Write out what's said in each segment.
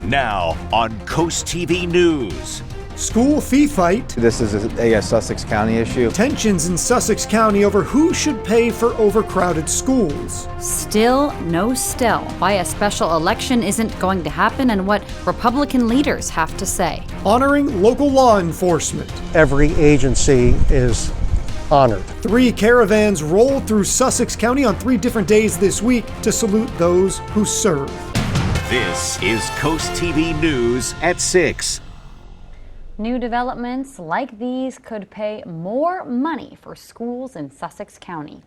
Now on Coast TV News. School fee fight. This is a Sussex County issue. Tensions in Sussex County over who should pay for overcrowded schools. Still no still. Why a special election isn't going to happen and what Republican leaders have to say. Honoring local law enforcement. Every agency is honored. 3 caravans roll through Sussex County on 3 different days this week to salute those who serve. This is Coast TV News at 6. New developments like these could pay more money for schools in Sussex County.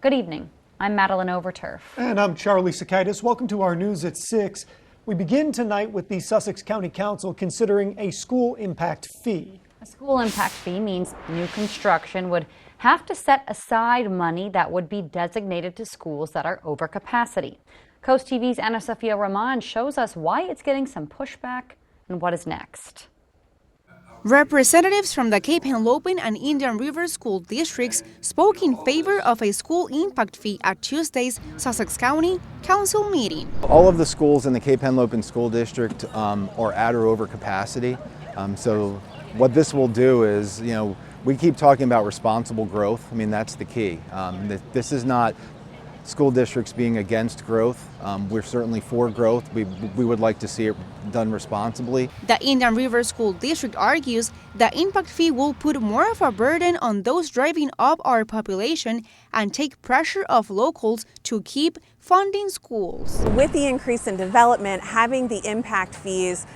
Good evening. I'm Madeline Overturf. And I'm Charlie Sakaitis. Welcome to our News at 6. We begin tonight with the Sussex County Council considering a school impact fee. A school impact fee means new construction would have to set aside money that would be designated to schools that are over capacity. Coast TV's Ana Sofia Rahman shows us why it's getting some pushback and what is next. Representatives from the Cape Henlopen and Indian River school districts spoke in favor of a school impact fee at Tuesday's Sussex County Council meeting. All of the schools in the Cape Henlopen School District are at or over capacity. So what this will do is, we keep talking about responsible growth. I mean, that's the key. This is not school districts being against growth. We're certainly for growth. We would like to see it done responsibly. The Indian River School District argues the impact fee will put more of a burden on those driving up our population and take pressure off locals to keep funding schools. With the increase in development, having the impact fees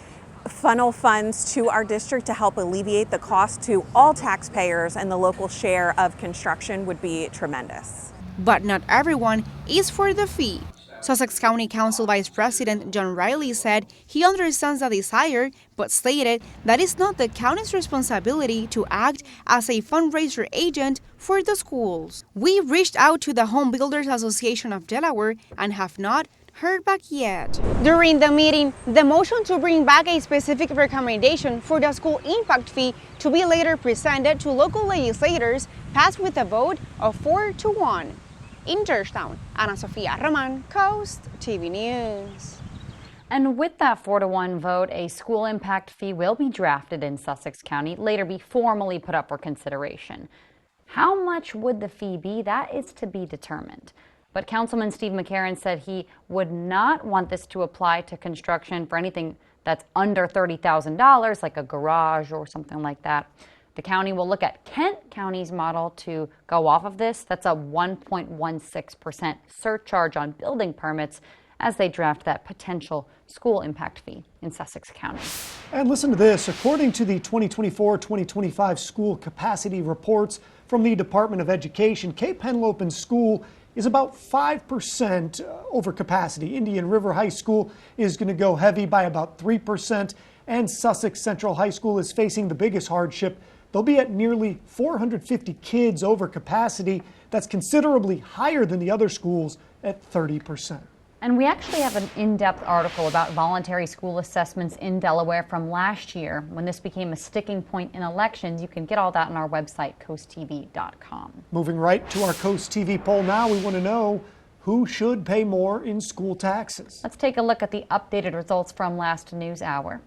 funnel funds to our district to help alleviate the cost to all taxpayers and the local share of construction would be tremendous. But not everyone is for the fee. Sussex County Council Vice President John Riley said he understands the desire, but stated that it's not the county's responsibility to act as a fundraiser agent for the schools. We reached out to the Home Builders Association of Delaware and have not heard back yet. During the meeting, the motion to bring back a specific recommendation for the school impact fee to be later presented to local legislators passed with a vote of 4-1. In Georgetown, Ana Sofia Rahman, Coast TV News. And with that 4-1 vote, a school impact fee will be drafted in Sussex County, later be formally put up for consideration. How much would the fee be? That is to be determined. But Councilman Steve McCarron said he would not want this to apply to construction for anything that's under $30,000, like a garage or something like that. The county will look at Kent County's model to go off of this. That's a 1.16% surcharge on building permits as they draft that potential school impact fee in Sussex County. And listen to this. According to the 2024-2025 school capacity reports from the Department of Education, Cape Henlopen School is about 5% over capacity. Indian River High School is going to go heavy by about 3%, and Sussex Central High School is facing the biggest hardship. They'll be at nearly 450 kids over capacity. That's considerably higher than the other schools at 30%. And we actually have an in-depth article about voluntary school assessments in Delaware from last year when this became a sticking point in elections. You can get all that on our website, coasttv.com. Moving right to our Coast TV poll now, we want to know who should pay more in school taxes. Let's take a look at the updated results from last news hour.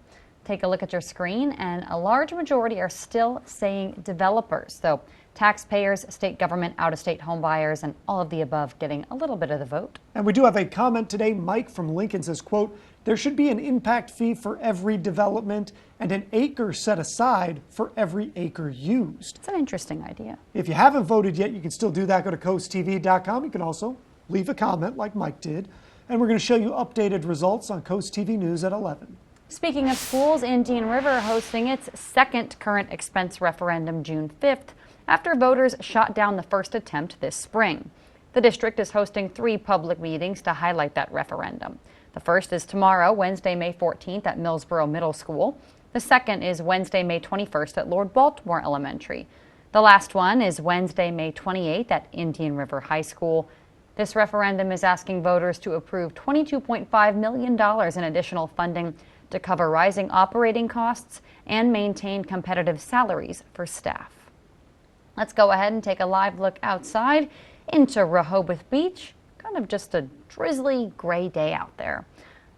Take a look at your screen, and a large majority are still saying developers. So taxpayers, state government, out-of-state home buyers, and all of the above getting a little bit of the vote. And we do have a comment today. Mike from Lincoln says, quote, there should be an impact fee for every development and an acre set aside for every acre used. It's an interesting idea. If you haven't voted yet, you can still do that. Go to coasttv.com. You can also leave a comment like Mike did. And we're going to show you updated results on Coast TV News at 11. Speaking of schools, Indian River hosting its second current expense referendum June 5th after voters shot down the first attempt this spring. The district is hosting 3 public meetings to highlight that referendum. The first is tomorrow, Wednesday, May 14th at Millsboro Middle School. The second is Wednesday, May 21st at Lord Baltimore Elementary. The last one is Wednesday, May 28th at Indian River High School. This referendum is asking voters to approve $22.5 million in additional funding to cover rising operating costs and maintain competitive salaries for staff. Let's go ahead and take a live look outside into Rehoboth Beach. Kind of just a drizzly gray day out there.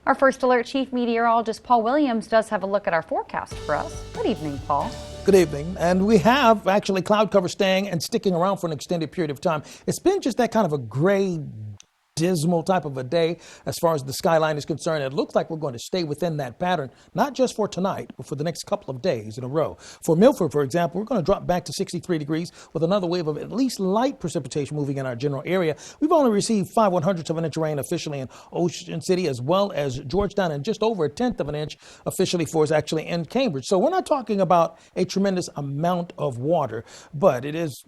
Our First Alert Chief Meteorologist Paul Williams does have a look at our forecast for us. Good evening, Paul. Good evening. And we have actually cloud cover staying and sticking around for an extended period of time. It's been just that kind of a gray, dismal type of a day as far as the skyline is concerned. It looks like we're going to stay within that pattern, not just for tonight, but for the next couple of days in a row. For Milford, for example, we're going to drop back to 63 degrees with another wave of at least light precipitation moving in our general area. We've only received 5/100ths of an inch of rain officially in Ocean City, as well as Georgetown, and just over 1/10 of an inch officially for us actually in Cambridge. So we're not talking about a tremendous amount of water, but it is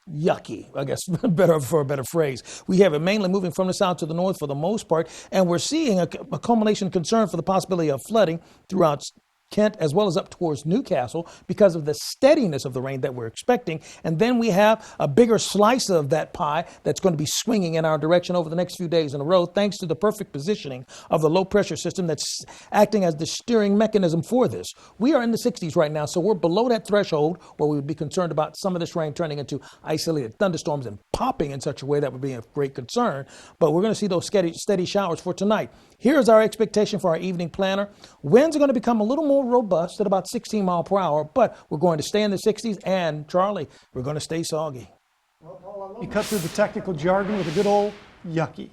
yucky, I guess, for a better phrase. We have it mainly moving from the south to the north for the most part, and we're seeing a culmination concern for the possibility of flooding throughout Kent as well as up towards Newcastle because of the steadiness of the rain that we're expecting. And then we have a bigger slice of that pie that's going to be swinging in our direction over the next few days in a row, thanks to the perfect positioning of the low pressure system that's acting as the steering mechanism for this. We are in the 60s right now, so we're below that threshold where we would be concerned about some of this rain turning into isolated thunderstorms and popping in such a way that would be of great concern. But we're going to see those steady showers for tonight. Here's our expectation for our evening planner. Winds are going to become a little more robust at about 16 miles per hour, but we're going to stay in the 60s, and Charlie, we're going to stay soggy. You cut through the technical jargon with a good old yucky.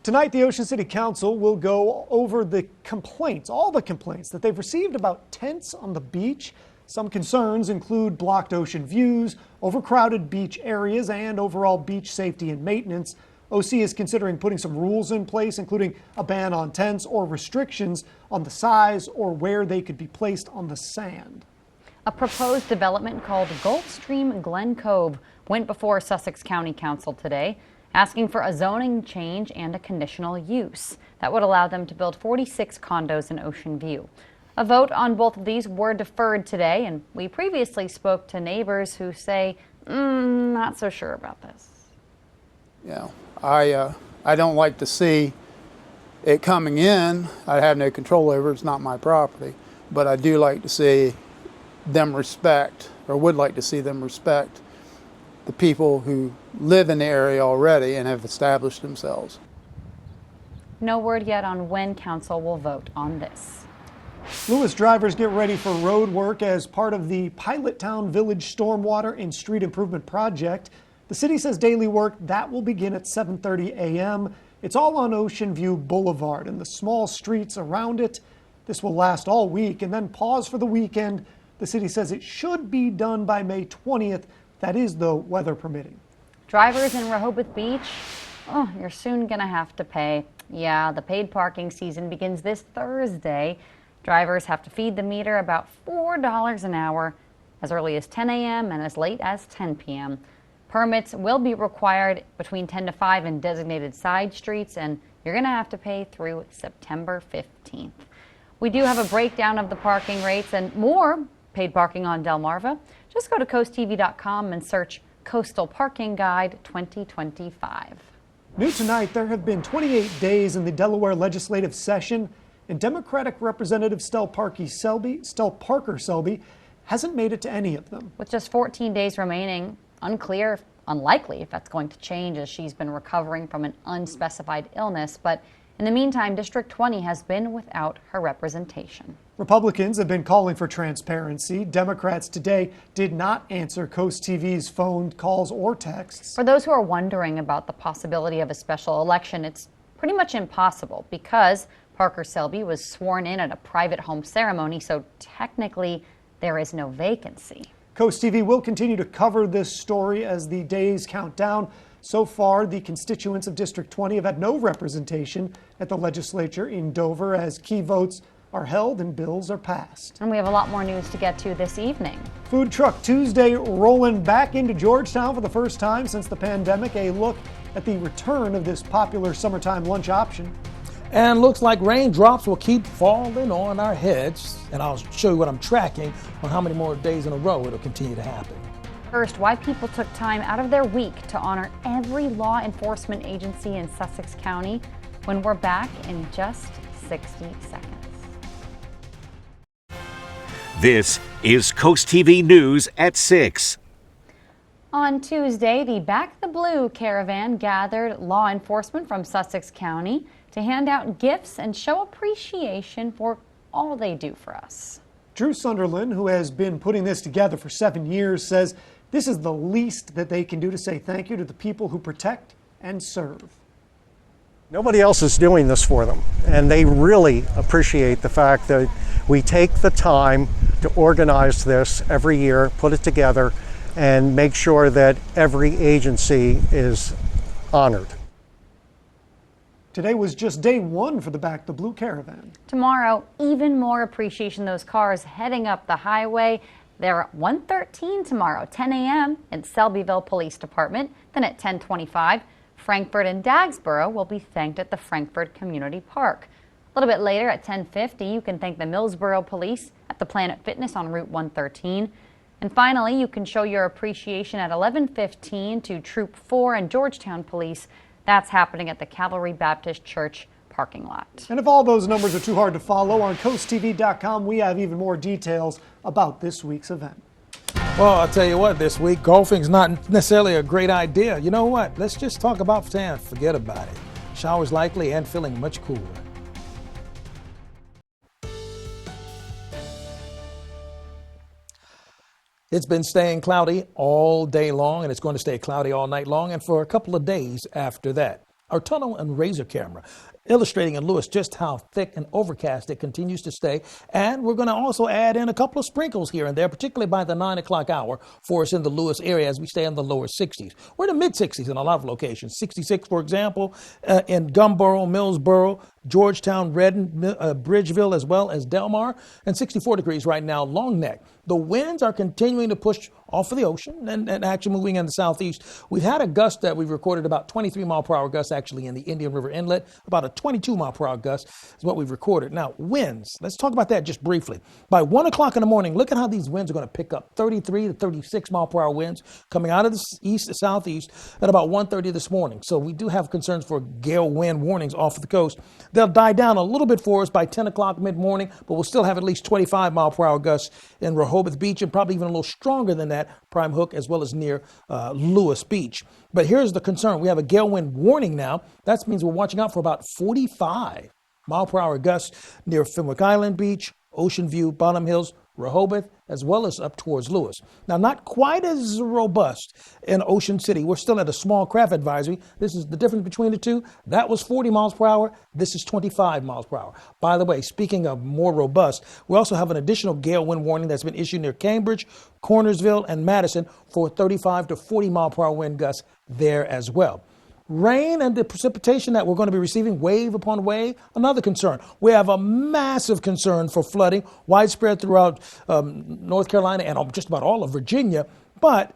Tonight, the Ocean City Council will go over the complaints, all the complaints that they've received about tents on the beach. Some concerns include blocked ocean views, overcrowded beach areas, and overall beach safety and maintenance. OC is considering putting some rules in place, including a ban on tents or restrictions on the size or where they could be placed on the sand. A proposed development called Gulfstream Glen Cove went before Sussex County Council today, asking for a zoning change and a conditional use that would allow them to build 46 condos in Ocean View. A vote on both of these were deferred today, and we previously spoke to neighbors who say, not so sure about this. Yeah, I don't like to see it coming in. I have no control over it. It's not my property. But I do like to see them respect, or would like to see them respect, the people who live in the area already and have established themselves. No word yet on when council will vote on this. Lewis drivers get ready for road work as part of the Pilot Town Village Stormwater and Street Improvement Project. The city says daily work that will begin at 7:30 a.m. It's all on Ocean View Boulevard and the small streets around it. This will last all week and then pause for the weekend. The city says it should be done by May 20th. That is, though, weather permitting. Drivers in Rehoboth Beach, you're soon going to have to pay. Yeah, the paid parking season begins this Thursday. Drivers have to feed the meter about $4 an hour as early as 10 a.m. and as late as 10 p.m. Permits will be required between 10 to 5 in designated side streets, and you're going to have to pay through September 15th. We do have a breakdown of the parking rates and more paid parking on Delmarva. Just go to CoastTV.com and search Coastal Parking Guide 2025. New tonight, there have been 28 days in the Delaware legislative session, and Democratic Representative Stell Parker Selby hasn't made it to any of them. With just 14 days remaining, unlikely if that's going to change as she's been recovering from an unspecified illness. But in the meantime, District 20 has been without her representation. Republicans have been calling for transparency. Democrats today did not answer Coast TV's phone calls or texts. For those who are wondering about the possibility of a special election, it's pretty much impossible because Parker Selby was sworn in at a private home ceremony, so technically there is no vacancy. Coast TV will continue to cover this story as the days count down. So far, the constituents of District 20 have had no representation at the legislature in Dover as key votes are held and bills are passed. And we have a lot more news to get to this evening. Food Truck Tuesday rolling back into Georgetown for the first time since the pandemic. A look at the return of this popular summertime lunch option. And looks like raindrops will keep falling on our heads. And I'll show you what I'm tracking on how many more days in a row it'll continue to happen. First, why people took time out of their week to honor every law enforcement agency in Sussex County when we're back in just 60 seconds. This is Coast TV News at 6. On Tuesday, the Back the Blue caravan gathered law enforcement from Sussex County to hand out gifts and show appreciation for all they do for us. Drew Sunderland, who has been putting this together for 7 years, says this is the least that they can do to say thank you to the people who protect and serve. Nobody else is doing this for them, and they really appreciate the fact that we take the time to organize this every year, put it together, and make sure that every agency is honored. Today was just day one for the Back the Blue caravan. Tomorrow, even more appreciation those cars heading up the highway. They're at 1:13 tomorrow, 10 a.m. in Selbyville Police Department. Then at 10:25, Frankfort and Dagsboro will be thanked at the Frankfort Community Park. A little bit later at 10:50, you can thank the Millsboro Police at the Planet Fitness on Route 113. And finally, you can show your appreciation at 11:15 to Troop 4 and Georgetown Police. That's happening at the Calvary Baptist Church parking lot. And if all those numbers are too hard to follow, on CoastTV.com we have even more details about this week's event. Well, I'll tell you what, this week, golfing's not necessarily a great idea. You know what? Let's just talk about sand. Forget about it. Showers likely and feeling much cooler. It's been staying cloudy all day long, and it's going to stay cloudy all night long and for a couple of days after that. Our tunnel and razor camera illustrating in Lewis just how thick and overcast it continues to stay. And we're going to also add in a couple of sprinkles here and there, particularly by the 9 o'clock hour for us in the Lewis area as we stay in the lower 60s. We're in the mid 60s in a lot of locations. 66, for example, in Gumboro, Millsboro, Georgetown, Redden, Bridgeville, as well as Delmar, and 64 degrees right now, Long Neck. The winds are continuing to push off of the ocean and actually moving in the southeast. We've had a gust that we've recorded about 23 mile per hour gusts actually in the Indian River Inlet. About a 22 mile per hour gust is what we've recorded. Now, winds, let's talk about that just briefly. By 1 o'clock in the morning, look at how these winds are going to pick up. 33 to 36 mile per hour winds coming out of the east to southeast at about 1:30 this morning. So we do have concerns for gale wind warnings off of the coast. They'll die down a little bit for us by 10 o'clock mid-morning, but we'll still have at least 25 mile per hour gusts in Rehoboth Beach and probably even a little stronger than that, Prime Hook, as well as near Lewis Beach. But here's the concern. We have a gale wind warning now. That means we're watching out for about 45 mile per hour gusts near Fenwick Island Beach, Ocean View, Bottom Hills, Rehoboth, as well as up towards Lewis. Now, not quite as robust in Ocean City. We're still at a small craft advisory. This is the difference between the two. That was 40 miles per hour. This is 25 miles per hour. By the way, speaking of more robust, we also have an additional gale wind warning that's been issued near Cambridge, Cornersville, and Madison for 35 to 40 mile per hour wind gusts there as well. Rain and the precipitation that we're going to be receiving wave upon wave, another concern. We have a massive concern for flooding widespread throughout North Carolina and just about all of Virginia. But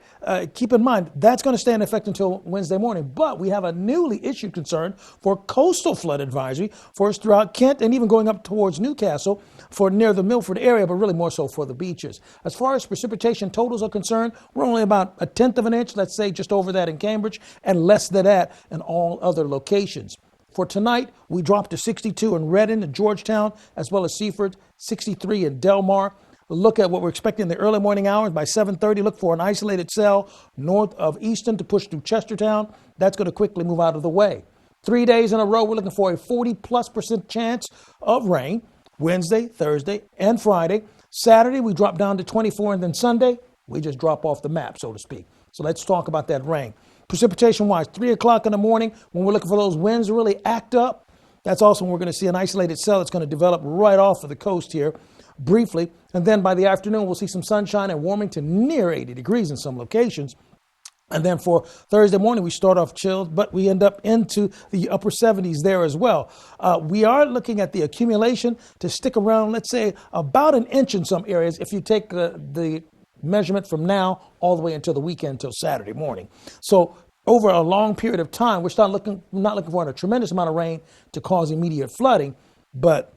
keep in mind, that's going to stay in effect until Wednesday morning. But we have a newly issued concern for coastal flood advisory for us throughout Kent and even going up towards Newcastle for near the Milford area, but really more so for the beaches. As far as precipitation totals are concerned, we're only about 1/10 of an inch, let's say just over that in Cambridge, and less than that in all other locations. For tonight, we dropped to 62 in Redden and Georgetown, as well as Seaford, 63 in Delmar. Look at what we're expecting in the early morning hours. By 7:30, look for an isolated cell north of Easton to push through Chestertown. That's going to quickly move out of the way. 3 days in a row, we're looking for a 40+% chance of rain. Wednesday, Thursday, and Friday. Saturday, we drop down to 24, and then Sunday, we just drop off the map, so to speak. So let's talk about that rain. Precipitation-wise, 3 o'clock in the morning, when we're looking for those winds to really act up, that's also when we're going to see an isolated cell that's going to develop right off of the coast here briefly. And then by the afternoon, we'll see some sunshine and warming to near 80 degrees in some locations. And then for Thursday morning, we start off chilled, but we end up into the upper 70s there as well. We are looking at the accumulation to stick around, let's say, about 1 inch in some areas if you take the measurement from now all the way until the weekend, until Saturday morning. So over a long period of time, we're not looking for a tremendous amount of rain to cause immediate flooding, but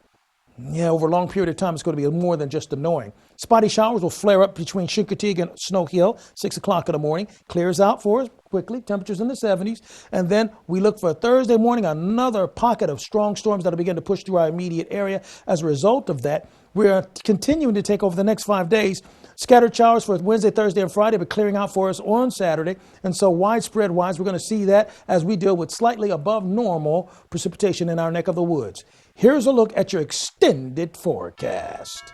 over a long period of time, it's going to be more than just annoying. Spotty showers will flare up between Chincoteague and Snow Hill, 6 o'clock in the morning. Clears out for us quickly, temperatures in the 70s. And then we look for Thursday morning, another pocket of strong storms that will begin to push through our immediate area. As a result of that, We're continuing to take over the next 5 days. Scattered showers for Wednesday, Thursday, and Friday, but clearing out for us on Saturday. And so widespread wise, we're going to see that as we deal with slightly above normal precipitation in our neck of the woods. Here's a look at your extended forecast.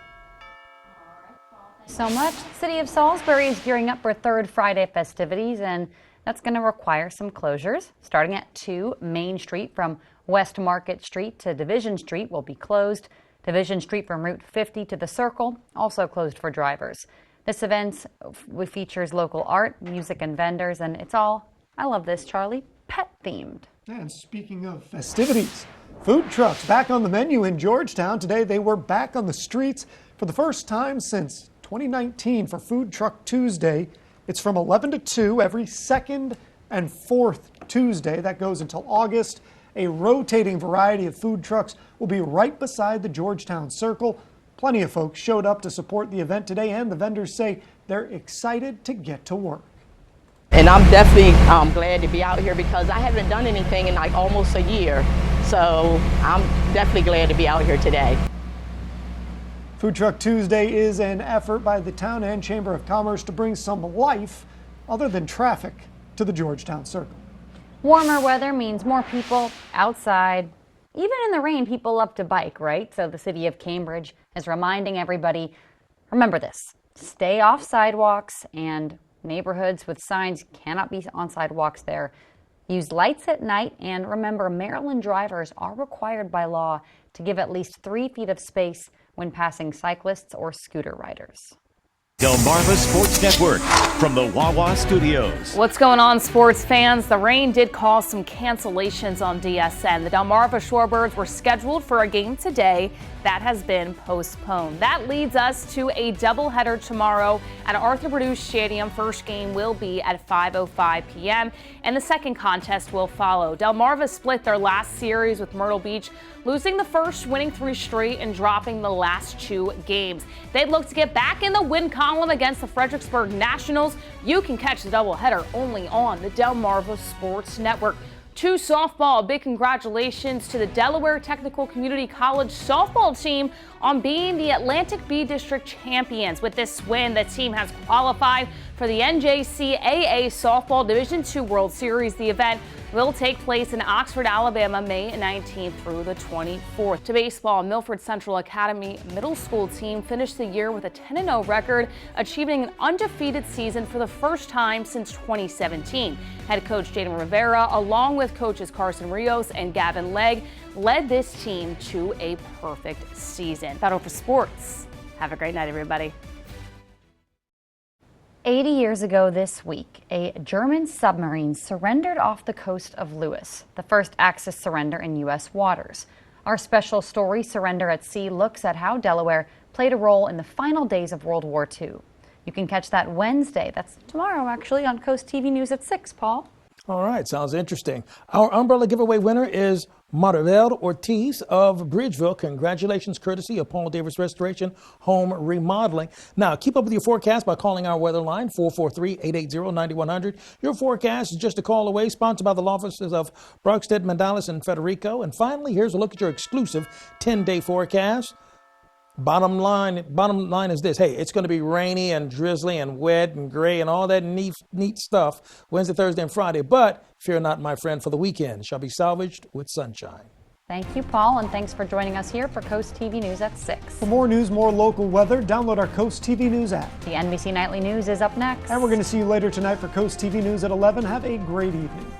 So much. City of Salisbury is gearing up for Third Friday festivities, and that's going to require some closures. Starting at 2 Main Street from West Market Street to Division Street will be closed. Division Street from Route 50 to the Circle, also closed for drivers. This event features local art, music, and vendors, and it's all, I love this, Charlie, pet themed. And speaking of festivities, food trucks back on the menu in Georgetown. Today they were back on the streets for the first time since 2019 for Food Truck Tuesday. It's from 11 to 2 every second and fourth Tuesday. That goes until August. A rotating variety of food trucks will be right beside the Georgetown Circle. Plenty of folks showed up to support the event today, and the vendors say they're excited to get to work. And I'm definitely glad to be out here because I haven't done anything in like almost a year. So I'm definitely glad to be out here today. Food Truck Tuesday is an effort by the town and Chamber of Commerce to bring some life, other than traffic, to the Georgetown Circle. Warmer weather means more people outside. Even in the rain, people love to bike, right? So the city of Cambridge is reminding everybody, remember this, stay off sidewalks, and neighborhoods with signs cannot be on sidewalks there. Use lights at night, and remember, Maryland drivers are required by law to give at least 3 feet of space when passing cyclists or scooter riders. Delmarva Sports Network from the Wawa Studios. What's going on, sports fans? The rain did cause some cancellations on DSN. The Delmarva Shorebirds were scheduled for a game today. That has been postponed. That leads us to a doubleheader tomorrow at Arthur Purdue Stadium. First game will be at 5:05 p.m. and the second contest will follow. Delmarva split their last series with Myrtle Beach, losing the first, winning 3 straight, and dropping the last 2 games. They look to get back in the win column against the Fredericksburg Nationals. You can catch the doubleheader only on the Delmarva Sports Network. To softball, a big congratulations to the Delaware Technical Community College softball team on being the Atlantic B District champions. With this win, the team has qualified for the NJCAA Softball Division II World Series. The event will take place in Oxford, Alabama, May 19th through the 24th. To baseball, Milford Central Academy middle school team finished the year with a 10-0 record, achieving an undefeated season for the first time since 2017. Head coach Jaden Rivera, along with coaches Carson Rios and Gavin Legg, led this team to a perfect season. Battle for sports. Have a great night, everybody. 80 years ago this week, a German submarine surrendered off the coast of Lewis, the first Axis surrender in U.S. waters. Our special story, Surrender at Sea, looks at how Delaware played a role in the final days of World War II. You can catch that Wednesday, that's tomorrow actually, on Coast TV News at 6, Paul. All right, sounds interesting. Our umbrella giveaway winner is Maribel Ortiz of Bridgeville. Congratulations, courtesy of Paul Davis Restoration Home Remodeling. Now, keep up with your forecast by calling our weather line, 443-880-9100. Your forecast is just a call away, sponsored by the law offices of Brockstead, Mandalis, and Federico. And finally, here's a look at your exclusive 10-day forecast. Bottom line is this. Hey, it's going to be rainy and drizzly and wet and gray and all that neat stuff Wednesday, Thursday, and Friday. But fear not, my friend, for the weekend shall be salvaged with sunshine. Thank you, Paul, and thanks for joining us here for Coast TV News at 6. For more news, more local weather, download our Coast TV News app. The NBC Nightly News is up next. And we're going to see you later tonight for Coast TV News at 11. Have a great evening.